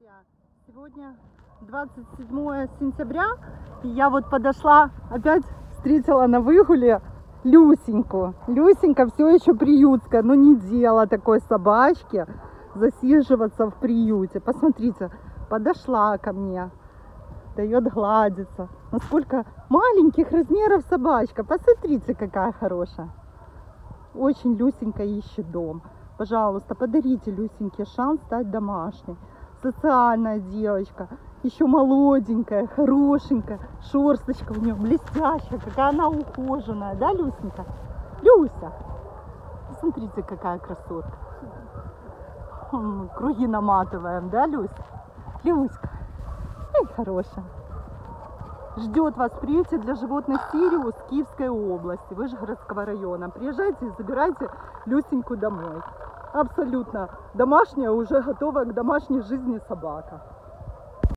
Друзья, сегодня 27 сентября, и я вот подошла, опять встретила на выгуле Люсеньку. Люсенька все еще приютская, но не дело такой собачке засиживаться в приюте. Посмотрите, подошла ко мне, дает гладиться. Насколько маленьких размеров собачка, посмотрите, какая хорошая. Очень Люсенька ищет дом. Пожалуйста, подарите Люсеньке шанс стать домашней. Социальная девочка, еще молоденькая, хорошенькая, шерсточка у нее блестящая, какая она ухоженная, да, Люсенька? Люся, смотрите, какая красотка. Круги наматываем, да, Люся? Люська, ай, хорошая. Ждет вас в приюте для животных Сириус Киевской области, Вышгородского района. Приезжайте и забирайте Люсеньку домой. Абсолютно домашняя, уже готовая к домашней жизни собака.